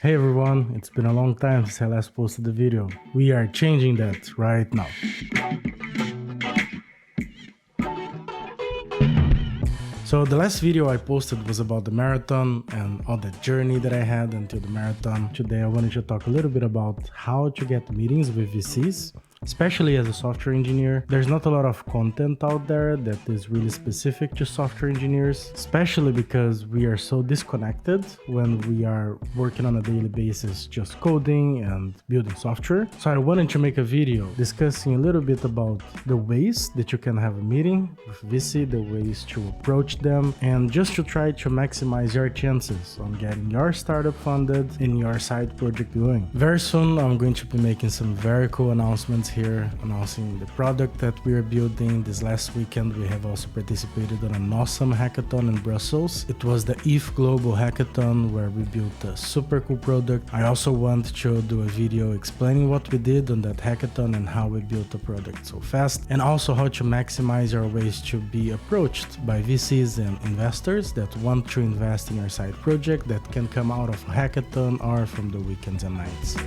Hey everyone, it's been a long time since I last posted the video. We are changing that right now. So the last video I posted was about the marathon and all the journey that I had until the marathon. Today I wanted to talk a little bit about how to get meetings with VCs. Especially as a software engineer, there's not a lot of content out there that is really specific to software engineers, especially because we are so disconnected when we are working on a daily basis just coding and building software. So I wanted to make a video discussing a little bit about the ways that you can have a meeting with VC, the ways to approach them, and just to try to maximize your chances on getting your startup funded and your side project going. Very soon I'm going to be making some very cool announcements here, announcing the product that we are building. This last weekend we have also participated in an awesome hackathon in Brussels. It was the ETH Global Hackathon where we built a super cool product. I also want to do a video explaining what we did on that hackathon and how we built the product so fast, and also how to maximize our ways to be approached by VCs and investors that want to invest in your side project that can come out of a hackathon or from the weekends and nights.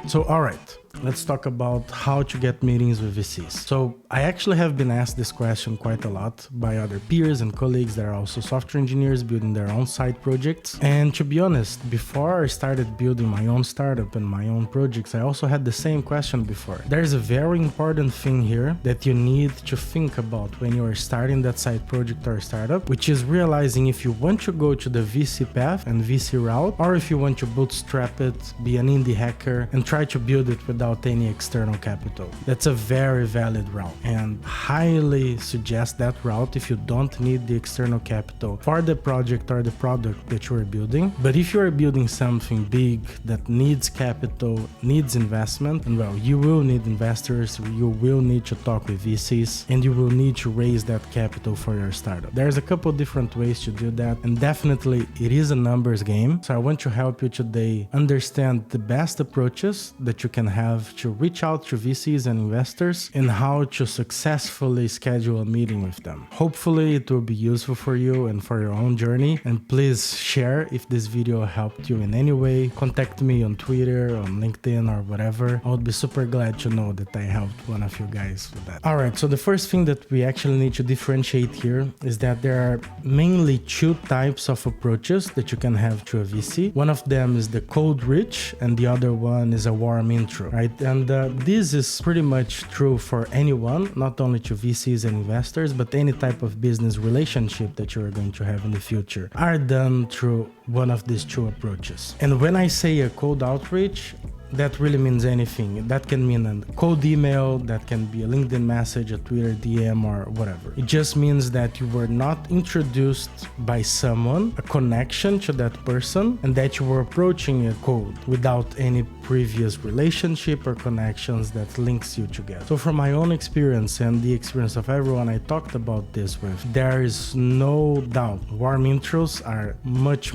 So, all right, let's talk about how to get meetings with VCs. So I actually have been asked this question quite a lot by other peers and colleagues that are also software engineers building their own side projects. And to be honest, before I started building my own startup and my own projects, I also had the same question before. There's a very important thing here that you need to think about when you are starting that side project or startup, which is realizing if you want to go to the VC path and VC route, or if you want to bootstrap it, be an indie hacker, and try to build it without any external capital. That's a very valid route, and highly suggest that route if you don't need the external capital for the project or the product that you are building. But if you are building something big that needs capital, needs investment, and well, you will need investors, you will need to talk with VCs, and you will need to raise that capital for your startup. There's a couple different ways to do that, and definitely it is a numbers game. So I want to help you today understand the best approaches that you can have to reach out to VCs and investors and how to successfully schedule a meeting with them. Hopefully it will be useful for you and for your own journey. And please share if this video helped you in any way. Contact me on Twitter, on LinkedIn, or whatever. I would be super glad to know that I helped one of you guys with that. Alright, so the first thing that we actually need to differentiate here is that there are mainly two types of approaches that you can have to a VC. One of them is the cold reach and the other one is a warm intro, right? And this is pretty much true for anyone, not only to VCs and investors, but any type of business relationship that you're going to have in the future are done through one of these two approaches. And when I say a cold outreach, that really means anything. That can mean a cold email, that can be a LinkedIn message, a Twitter DM, or whatever. It just means that you were not introduced by someone, a connection to that person, and that you were approaching a cold without any previous relationship or connections that links you together. So from my own experience and the experience of everyone I talked about this with, there is no doubt warm intros are much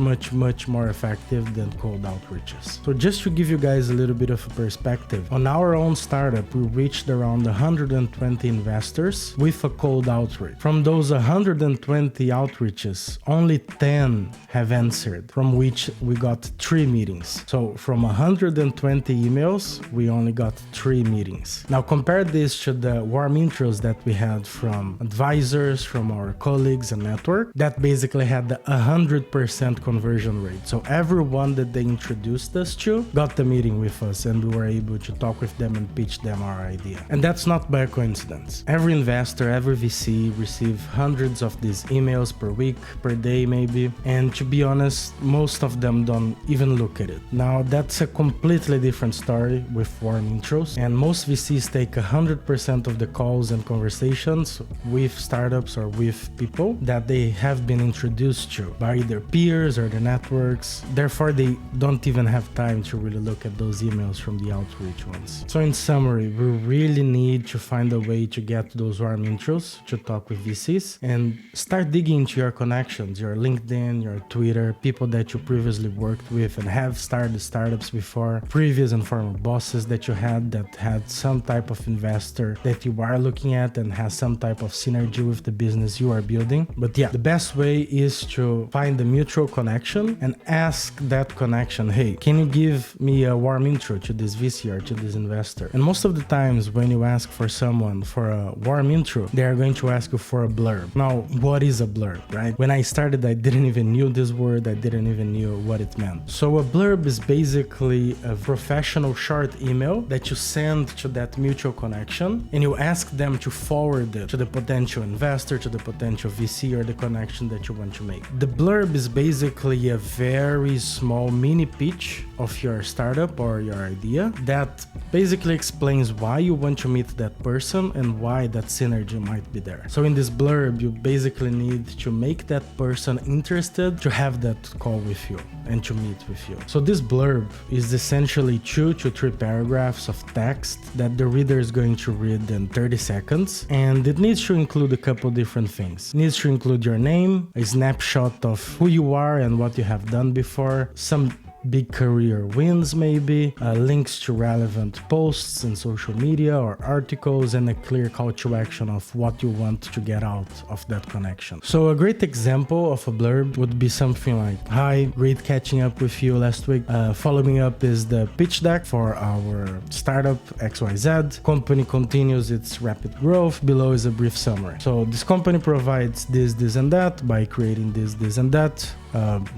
more effective than cold outreaches. So just to give you guys a little bit of a perspective, on our own startup we reached around 120 investors with a cold outreach. From those 120 outreaches, only 10 have answered, from which we got 3 meetings. So from 120 emails, we only got 3 meetings. Now compare this to the warm intros that we had from advisors, from our colleagues and network, that basically had the 100% conversion rate. So everyone that they introduced us to got the meeting with us, and we were able to talk with them and pitch them our idea. And that's not by coincidence. Every investor, every VC receive hundreds of these emails per week, per day maybe, and to be honest, most of them don't even look at it. Now that's a completely different story with warm intros, and most VCs take 100% of the calls and conversations with startups or with people that they have been introduced to by either peers or their networks. Therefore, they don't even have time to really look at those emails from the outreach ones. So in summary, we really need to find a way to get those warm intros to talk with VCs and start digging into your connections, your LinkedIn, your Twitter, people that you previously worked with and have started startups before. previous and former bosses that you had some type of investor that you are looking at and has some type of synergy with the business you are building. But yeah, the best way is to find the mutual connection and ask that connection, hey, can you give me a warm intro to this VC or to this investor? And most of the times when you ask for someone for a warm intro, they are going to ask you for a blurb. Now, what is a blurb, right? When I started, I didn't even knew this word. I didn't even knew what it meant. So a blurb is basically a professional short email that you send to that mutual connection, and you ask them to forward it to the potential investor, to the potential VC, or the connection that you want to make. The blurb is basically a very small mini pitch of your startup or your idea that basically explains why you want to meet that person and why that synergy might be there. So in this blurb, you basically need to make that person interested to have that call with you and to meet with you. So this blurb is essentially 2 to 3 paragraphs of text that the reader is going to read in 30 seconds, and it needs to include a couple different things. It needs to include your name, a snapshot of who you are and what you have done before, some big career wins maybe, links to relevant posts in social media or articles, and a clear call to action of what you want to get out of that connection. So a great example of a blurb would be something like, hi, great catching up with you last week. Following up is the pitch deck for our startup XYZ. Company continues its rapid growth. Below is a brief summary. So this company provides this and that by creating this and that.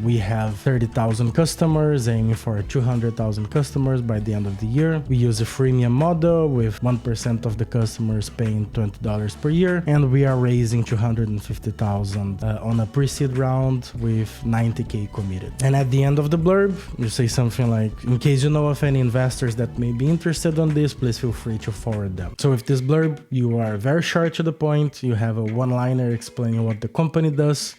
We have 30,000 customers, aiming for 200,000 customers by the end of the year. We use a freemium model with 1% of the customers paying $20 per year, and we are raising 250,000 on a pre-seed round with 90K committed. And at the end of the blurb, you say something like, in case you know of any investors that may be interested on this, please feel free to forward them. So with this blurb, you are very short to the point. You have a one-liner explaining what the company does.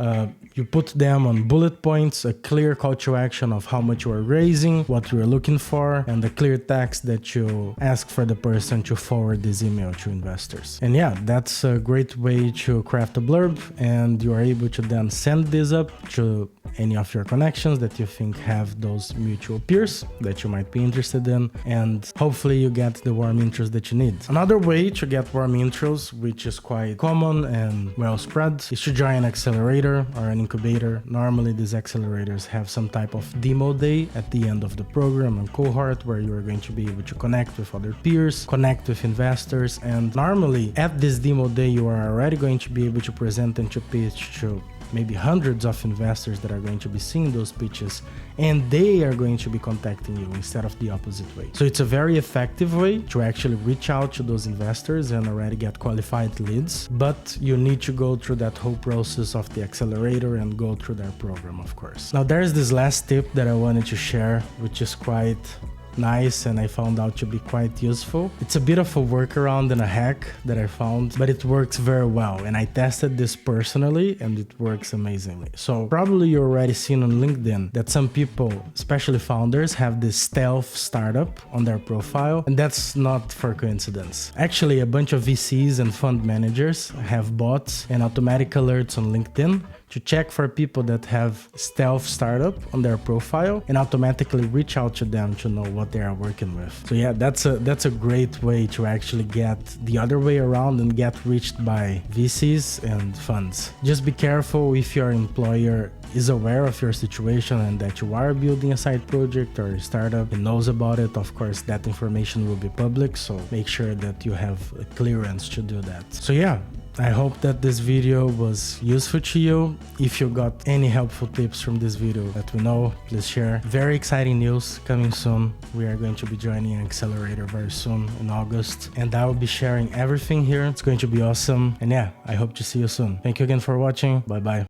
You put them on bullet points, a clear call to action of how much you are raising, what you are looking for, and a clear text that you ask for the person to forward this email to investors. And yeah, that's a great way to craft a blurb, and you are able to then send this up to any of your connections that you think have those mutual peers that you might be interested in, and hopefully you get the warm intros that you need. Another way to get warm intros, which is quite common and well spread, is to join an accelerator or an incubator. Normally these accelerators have some type of demo day at the end of the program and cohort where you are going to be able to connect with other peers, connect with investors, and normally at this demo day you are already going to be able to present and to pitch to maybe hundreds of investors that are going to be seeing those pitches, and they are going to be contacting you instead of the opposite way. So it's a very effective way to actually reach out to those investors and already get qualified leads, but you need to go through that whole process of the accelerator and go through their program, of course. Now there's this last tip that I wanted to share, which is quite nice and I found out to be quite useful. It's a bit of a workaround and a hack that I found, but it works very well, and I tested this personally and it works amazingly. So probably you already seen on LinkedIn that some people, especially founders, have this stealth startup on their profile, and that's not for coincidence. Actually, a bunch of VCs and fund managers have bots and automatic alerts on LinkedIn to check for people that have stealth startup on their profile and automatically reach out to them to know what they are working with. So yeah, that's a great way to actually get the other way around and get reached by VCs and funds. Just be careful if your employer is aware of your situation and that you are building a side project or a startup and knows about it. Of course, that information will be public, so make sure that you have a clearance to do that. So yeah, I hope that this video was useful to you. If you got any helpful tips from this video, let me know, please share. Very exciting news coming soon. We are going to be joining an accelerator very soon in August, and I will be sharing everything here. It's going to be awesome. And yeah, I hope to see you soon. Thank you again for watching. Bye bye.